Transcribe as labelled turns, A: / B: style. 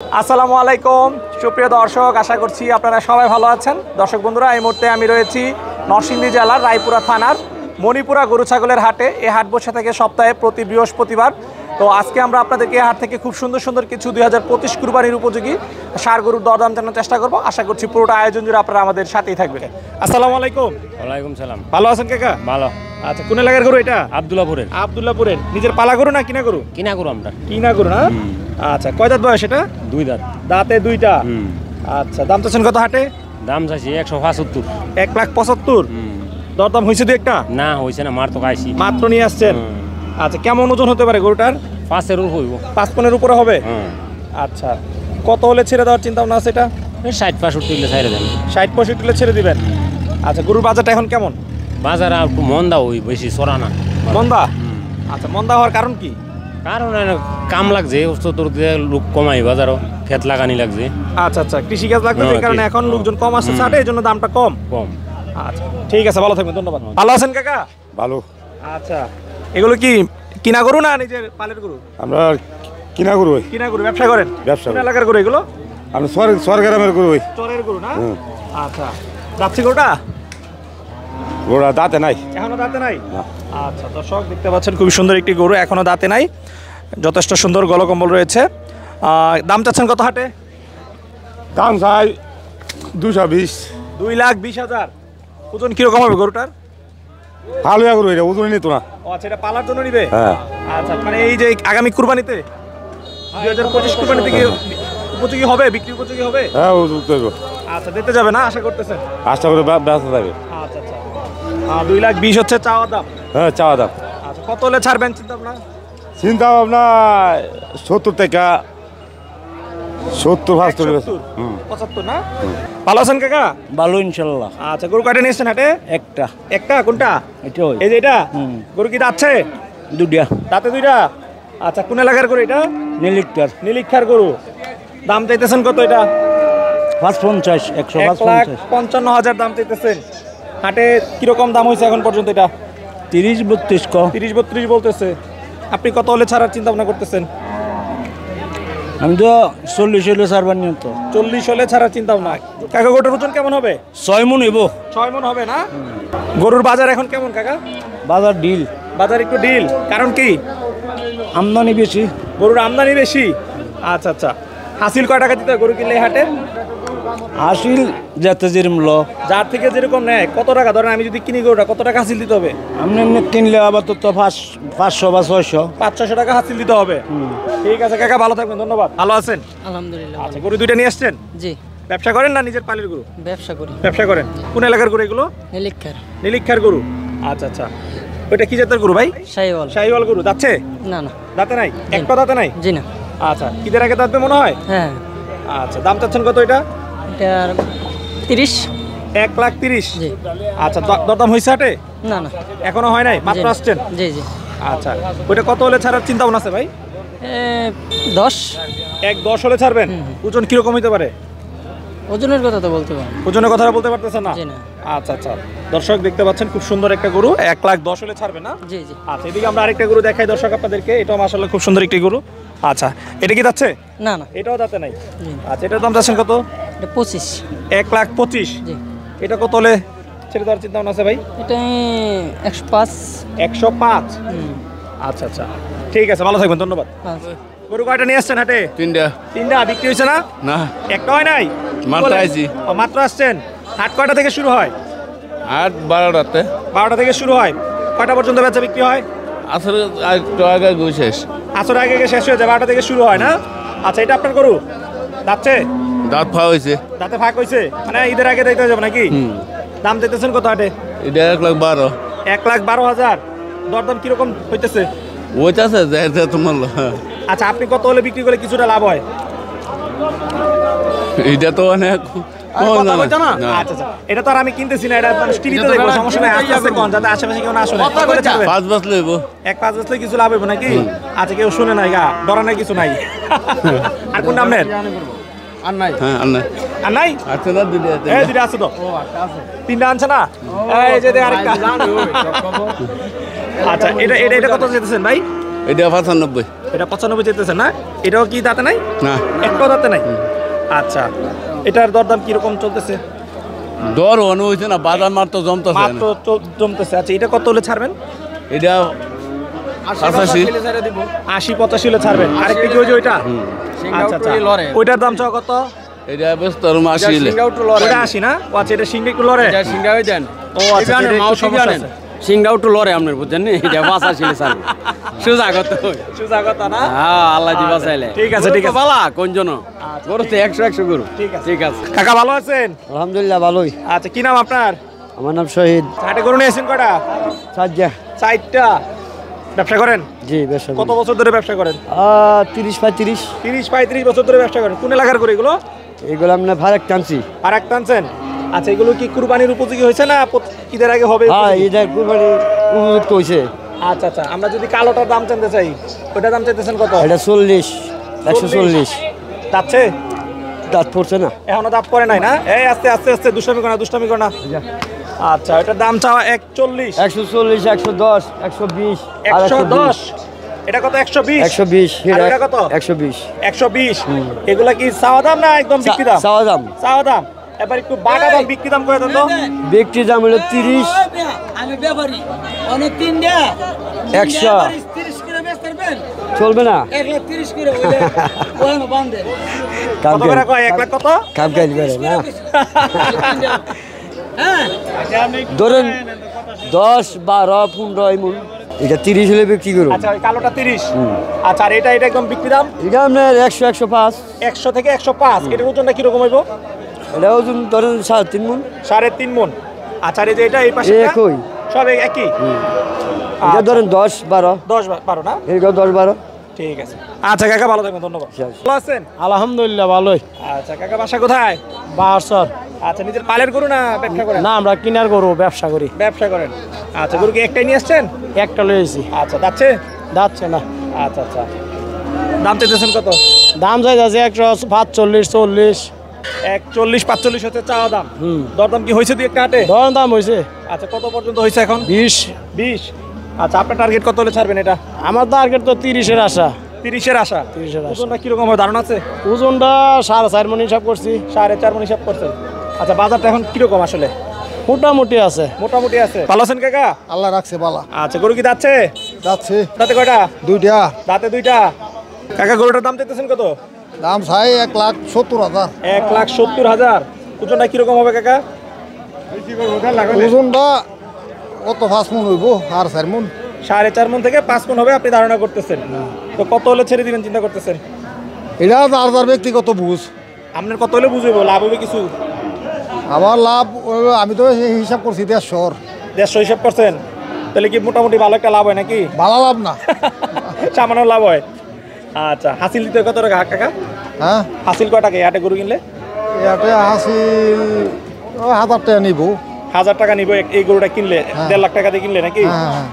A: আসসালামু আলাইকুম সুপ্রিয় দর্শক, আশা করছি আপনারা সবাই ভালো আছেন। দর্শক বন্ধুরা, এই মুহূর্তে আমি রয়েছি নরসিংদী জেলার রায়পুরা থানার মণিপুরা গরু ছাগলের হাটে। এই হাট বসে থাকে সপ্তাহে প্রতি বৃহস্পতিবার। তো আজকে আমরা আপনাদেরকে এই হাট থেকে খুব সুন্দর সুন্দর কিছু 2025 কুরবানির উপযোগী ষাঁড় গরুর দরদাম জানার চেষ্টা করব। আশা করছি পুরোটা আয়োজন জুড়ে আপনারা আমাদের সাথেই থাকবেন। আসসালামু আলাইকুম।
B: ওয়ালাইকুম সালাম।
A: ভালো আছেন কাকা?
B: ভালো।
A: আচ্ছা, কোন এলাকার গরু এটা?
B: আব্দুল্লাহপুরের।
A: আব্দুল্লাহপুরের। নিজের পালা গরু না কিনা গরু?
B: কিনা গরু আমরা।
A: কিনা গরু না? আচ্ছা, কয় দাঁত বয়স এটা?
B: 2 দাঁত।
A: দাঁতে দুইটা। আচ্ছা, দাম চাচ্ছেন কত হাটে?
B: দাম চাইছি 175।
A: 1,75,000। দরদাম হয়েছে দু একটা?
B: না হইছে না, মার তো খাইছি।
A: মাত্র নিয়ে আসছেন। আচ্ছা, কেমন ওজন হতে পারে গরুটার?
B: 5 এর হইব।
A: 5 পনের উপরে হবে। আচ্ছা, কত হলে ছেড়ে দেওয়ার চিন্তা ভাবনা আছে এটা?
B: 60-65 হইলে ছাইরে দেন।
A: 60-65 হলে ছেড়ে দিবেন। আচ্ছা, গরুর বাজারটা এখন কেমন?
B: বাজার একটু মন্দা হই, বেশি চড়া না।
A: মন্দা? আচ্ছা, মন্দা হওয়ার কারণ কি?
B: কারণ কাম লাগছে, চতুর দিয়ে লোক কমাই বাজারও, ক্ষেত লাগানি লাগছে।
A: আচ্ছা আচ্ছা, কৃষিকাজ লাগবে, এই কারণে এখন লোকজন কম আসছে ছাড়ে, এই জন্য দামটা কম। আচ্ছা, ঠিক আছে, ভালো থাকবেন, ধন্যবাদ। ভালো আছেন কাকা?
C: ভালো।
A: আচ্ছা, এগুলো কি কিনা গরু না নিজের পালের গরু?
C: আমরা কিনা গরু।
A: কিনা গরু। ব্যবসা করেন?
C: ব্যবসা।
A: কোন এলাকার গরু এগুলো?
C: আমরা সরগ্রামের গরু।
A: চরের গরু না? আচ্ছা, যাচ্ছে গরুটা?
C: গরুটা দাঁতে নাই,
A: এখনো দাঁতে নাই। আচ্ছা, দর্শক দেখতে পাচ্ছেন খুবই সুন্দর একটি গরু, এখনো দাঁতে নাই, যথেষ্ট সুন্দর গলকম্বল রয়েছে। দাম চাচ্ছেন কত হাটে?
C: দাম চাই 220।
A: 2,20,000। ওজন কিরকম হবে গরুটার?
C: ভালো গরু, এটা ওজন নিত না।
A: ও আচ্ছা, এটা পালার জন্য নিবে?
C: হ্যাঁ।
A: আচ্ছা, মানে এই যে আগামী কুরবানিতে 2025 কুরবানিতে কি উপযোগী হবে, বিক্রি উপযোগী হবে?
C: হ্যাঁ, ওজন তো।
A: আচ্ছা, দিতে যাবে না আশা করতেছেন?
C: আশা করে ব্যস্ত থাকবে।
A: আচ্ছা আচ্ছা, 2,20,000 হচ্ছে চাওয়া দাম।
C: হ্যাঁ, চাওয়া দাম।
A: আচ্ছা, কত হলে ছাড়বেন চিন্তা ভাবনা?
C: চিন্তা ভাবনা 70 থেকে 70,
A: 75 না? ভালো আছেন কাকা?
B: ভালো ইনশাল্লাহ।
A: আচ্ছা, গরু কাটে নিয়েছেন হাটে?
B: একটা।
A: একটা? কোনটা?
B: এটা
A: এই যে এটা? গরু কি দাঁতছে?
B: 2টা।
A: দাঁতে 2টা? আচ্ছা, কোন এলাকার গরু এটা?
B: নীলিকটার।
A: নীলিক্ষার গরু। দাম চাইতেছেন কত এটা?
B: 550।
A: 1,55,000 দাম চাইতেছেন। হাটে কিরকম দাম হয়েছে এখন পর্যন্ত এটা?
B: 30-32 ক।
A: 30-32 বলতেছে। আপনি কত হলে ছাড়ার চিন্তা ভাবনা করতেছেন?
B: আমি তো 40 হইলে ছাড়বার নিয়ম তো।
A: 40 হলে ছাড়ার চিন্তা ভাবনা। কাকা, গরুটার ওজন কেমন হবে?
B: 6 মণ হইব।
A: 6 মণ হবে না? গরুর বাজার এখন কেমন কাকা?
B: বাজার ডিল।
A: বাজার একটু ডিল। কারণ কি?
B: আমদানি বেশি।
A: গরুর আমদানি বেশি। আচ্ছা আচ্ছা, হাসিল কয় টাকা দিতে হয় গরু কিনলে হাটে?
B: হাসিল যাতে যেরকম ল,
A: যার থেকে যেরকম নেয়। কত টাকা ধরেন আমি যদি কিনি গরুটা, কত টাকা হাসিল দিতে হবে?
B: আপনি এমনি কিনলে আবার তো 500 বা 600।
A: 500-600 টাকা হাসিল দিতে হবে। ঠিক আছে কাকা, ভালো থাকবেন, ধন্যবাদ। ভালো আছেন?
D: আলহামদুলিল্লাহ।
A: আচ্ছা, গরু দুইটা নিয়ে আসছেন?
D: জি,
A: ব্যবসা করেন না নিজের পালের গরু?
D: ব্যবসা করি।
A: ব্যবসা করেন। কোন এলাকার গরু এগুলো?
D: নীলিক্ষার।
A: নীলিক্ষার গরু। আচ্ছা আচ্ছা, ওইটা কি জাতের গরু ভাই?
D: শাহিওয়াল।
A: শাহিওয়াল গরু। যাচ্ছে?
D: না না,
A: দাঁতে নাই? একটা দাঁতে নাই?
D: জি না।
A: আচ্ছা, ঈদের আগে দাঁতবে মনে হয়?
D: হ্যাঁ,
A: আচ্ছা, দাম চাচ্ছেন কত এটা?
D: এটার 30।
A: 1,30,000।
D: জি।
A: আচ্ছা, দরদাম হয়েছে হাটে?
D: না না,
A: এখনো হয় নাই, মাত্র
D: জি।
A: আসছেন?
D: জি জি।
A: আচ্ছা, ওইটা কত হলে ছাড়ার চিন্তা ভাবনা আছে ভাই?
D: 10।
A: 1,10 হলে ছাড়বেন। ওজন কিরকম হতে পারে?
D: ওজনের কথা তো বলতে পারেন।
A: ওজনের কথা বলতে পারতেছেন না?
D: জি না।
A: আচ্ছা আচ্ছা, দর্শক দেখতে পাচ্ছেন খুব সুন্দর একটা গরু, 1,10,000 হলে ছাড়বে না?
D: জি জি।
A: আচ্ছা, এদিকে আমরা আরেকটা গরু দেখাই দর্শক আপনাদেরকে। এটাও মাশাআল্লাহ খুব সুন্দর একটি গরু। আচ্ছা, এটা কি যাচ্ছে?
D: না না।
A: এটাও দাঁতে নাই?
D: জি।
A: আচ্ছা, এটার দাম চাচ্ছেন কত?
D: এটা 25।
A: 1,25,000।
D: জি।
A: এটা কত হলে ছেড়ে দেওয়ার চিন্তা ভাবনা আছে ভাই?
D: এটা 105।
A: 105। আচ্ছা আচ্ছা, ঠিক আছে, ভালো থাকবেন, ধন্যবাদ। গরু কয়টা নিয়ে আসছেন হাটে?
C: 3টা।
A: 3টা বিক্রি হয়েছে না?
C: না,
A: একটা হয় নাই?
C: মাত্র আইছি।
A: ও, মাত্র আসছেন। হাট কয়টা থেকে শুরু হয়?
C: 8-12টাতে।
A: 12টা থেকে শুরু হয়। কয়টা পর্যন্ত বেচা বিক্রি হয়?
C: আসলে একটু আগে গু শেষ।
A: আসলে আগে শেষ হয়ে যায়, 12টা থেকে শুরু হয় না? আচ্ছা, এটা আপনার গরু? যাচ্ছে?
C: দাঁত ফাওয়া হয়েছে।
A: দাঁতে ফাঁক হয়েছে, মানে ঈদের আগে দিতে যাবে নাকি? দাম দিতেছেন কত হাটে?
C: এটা 1,12,000।
A: 1,12,000। দরদাম কিরকম হইতেছে?
C: ওইটাছে যে তোমার।
A: আচ্ছা, আপনি কত হলে বিক্রি করলে কিছুটা লাভ হয়?
C: এটা তো অনেক
A: কথা বলছো না? আচ্ছা আচ্ছা, এটা তো আর আমি কিনতেছি না, এটা মানুষ টিভিতে দেখবো, সমস্যা নাই, আস্তে আস্তে কোন যাতে আশেপাশে কেউ না শুনে।
C: 5 বাস লইব।
A: 1,5 বেচলে কিছু লাভ হইব নাকি? আচ্ছা, কেউ শুনে নাই গা, ডরানোর কিছু নাই। আর কোন নাম নেন?
C: আর নাই। হ্যাঁ, আর নাই।
A: আর নাই?
C: আচ্ছা, না দিদি আছে।
A: এই দুইটা আছে তো? 3টা আনছে না? এই যে আরেকটা। আচ্ছা, এটা কত যেতেছেন ভাই?
C: এটা 95।
A: এটা 95 চাইতেছেন না? এটাও কি দাঁতে নাই?
C: না
A: একটাও দাঁতে নাই। আচ্ছা, এটার দরদাম কিরকম চলতেছে?
C: দর অনু হয়েছে না, বাজার মার তো জমতেছে
A: মাত্র জমতেছে। আচ্ছা, এটা কত হলে ছাড়বেন?
C: এটা 85
A: 80-85 হলে ছাড়বেন। আরেকটা কি ওই যে ওইটা? আচ্ছা আচ্ছা, ওইটার দাম চাও কত?
C: এটা ব্যস্ত আর 80 হলে
A: ওইটা 80 না? ও আচ্ছা, এটা সিংড়া একটু লড়ে।
E: সিংড়া হয়ে দেন
A: ও আচ্ছা, এটা একটু সমস্যা আছে।
E: সিংড়াও একটু লড়ে আপনার বুঝছেন নি এটা বাসা ছিল স্যার সুজাগত
A: সুজা কথা না?
E: হ্যাঁ আল্লাহ জি বাঁচাইলে
A: ঠিক আছে, ঠিক আছে।
E: বালা কোন জন গরু তো 100 গরু
A: ঠিক আছে।
E: ঠিক আছে
A: কাকা ভালো আছেন?
F: আলহামদুলিল্লাহ ভালোই।
A: আচ্ছা, কি নাম আপনার?
F: আমার নাম শহীদ।
A: হাটে গরু নিয়েছেন কটা?
F: সাজ্জা।
A: 4টা। ব্যবসা করেন?
F: জি বেশ।
A: কত বছর ধরে ব্যবসা করেন?
F: 30-35।
A: 30-35 বছর ধরে ব্যবসা করেন। কোন এলাকার করে এগুলো?
F: এগুলো আমরা ভাড়া টানছি।
A: আর একটা আনছেন? আচ্ছা, এগুলো কি কুরবানির উপযোগী হয়েছে না ঈদের আগে হবে?
F: হ্যাঁ এটা কুরবানি উপযুক্ত হয়েছে।
A: আচ্ছা আচ্ছা, আমরা যদি কালোটার দাম জানতে চাই, ওটার দাম চাইতেছেন কত?
F: এটা 40, 140।
A: যাচ্ছে?
F: দাঁত পড়ছে না।
A: এখনো দাঁত পরে নাই না? এই আস্তে আস্তে আস্তে, দুষ্টামি করো না, দুষ্টামি করো না। আচ্ছা, এটার দাম চাওয়া 140।
F: 140, 110, 120 আর
A: 110। এটা কত? 120।
F: 120।
A: আর এটা কত?
F: 120।
A: 120। এগুলা কি চাওয়া দাম না একদম বিক্রি দাম?
F: চাওয়া দাম।
A: চাওয়া দাম। এবার একটু বাটা দাম, বিক্রি দাম করে দেন তো।
F: বিক্রি দাম হলো 30,
D: আমি ব্যাপারী অনেক 3 দেয়া
F: 100।
D: 30 করে বেচ পারবেন?
F: চলবে না।
D: 130 করে হইলে ওখানে বান্ধে
F: কাম
A: কত করে কয়? 1 লাখ কত?
F: কাম কাজ করে না।
D: হ্যাঁ
F: ধরেন 10, 12, 15 এমন। এটা 30 হলে বিক্রি করুন।
A: আচ্ছা, ওই কালোটা 30। আচ্ছা, আর এটা একদম বিক্রি দাম
F: এটা আপনার 100, 105।
A: 100 থেকে 105। এটার ওজনটা কিরকম হইব?
F: এটা ওজন ধরেন 3.5 মণ।
A: 3.5 মণ। আচ্ছা, আর এই যে এটা এই পাশে
F: একই।
A: সব একই।
F: এটা ধরেন 10, 12।
A: 10-12 না?
F: এরকম 10, 12।
A: ঠিক আছে। আচ্ছা কাকা, ভালো থাকবেন, ধন্যবাদ। ভালো আছেন?
E: আলহামদুলিল্লাহ ভালোই
A: আচ্ছা কাকা, বাসা কোথায়?
E: বাসর
A: আচ্ছা, নিজের পালের গরু না ব্যবসা করেন?
E: না আমরা কিনার গরু ব্যবসা করি
A: ব্যবসা করেন। আচ্ছা, গরু কি একটাই নিয়ে আসছেন?
E: একটা লয়েছি
A: আচ্ছা, যাচ্ছে?
E: যাচ্ছে না
A: আচ্ছা আচ্ছা, দাম চাইতেছেন কত?
E: দাম চাই যাচ্ছে 145, 40।
A: 140-45 হচ্ছে চাওয়া দাম। দরদাম কি হয়েছে দুই একটা হাটে?
E: ধরেন দাম হয়েছে
A: আচ্ছা, কত পর্যন্ত হয়েছে এখন?
E: 20।
A: 20। আচ্ছা, আপনার টার্গেট কত হলে ছাড়বেন এটা?
E: আমার টার্গেট তো 30-এর আশা।
A: 30-এর আশা।
E: 30-এর আশা।
A: ওজনটা কিরকম হবে ধারণা আছে?
E: ওজনটা 4.5 মণ হিসাব করছি।
A: 4.5 মণ হিসাব করছেন। আচ্ছা, বাজারটা এখন কিরকম আসলে?
E: মোটামুটি আছে।
A: মোটামুটি আছে। ভালো আছেন কাকা?
F: আল্লাহ রাখছে বালা।
A: আচ্ছা, গরু কি যাচ্ছে?
F: যাচ্ছে
A: দাঁতে কয়টা?
F: 2টা।
A: দাঁতে 2টা। কাকা, গরুটার দাম চাইতেছেন কত?
F: দাম চাই 1,70,000।
A: 1,70,000। ওজনটা কিরকম হবে কাকা?
F: ওজনটা কত 5 মণ হইব আর 4 মণ।
A: 4.5 মণ থেকে 5 মণ হবে আপনি ধারণা করতেছেন। তো কত হলে ছেড়ে দিবেন চিন্তা করতেছেন?
F: এটা যার যার ব্যক্তিগত বুঝ।
A: আপনার কত হলে বুঝবো লাভ হবে কিছু?
F: আমার লাভ আমি তো হিসাব করছি 150।
A: 150 হিসাব করছেন? তাহলে কি মোটামুটি ভালো একটা লাভ হয় নাকি?
F: ভালো লাভ না।
A: সামান্য লাভ হয়। আচ্ছা, হাসিল দিতে কত টাকা কাকা?
F: হ্যাঁ,
A: হাসিল কয় টাকা হাটে গরু কিনলে?
F: ইয়াতে হাসিল 1000 টাকা নিব।
A: 1000 টাকা নিব এই গরুটা কিনলে? 1.5 লাখ টাকা দিয়ে কিনলে নাকি?
F: হ্যাঁ।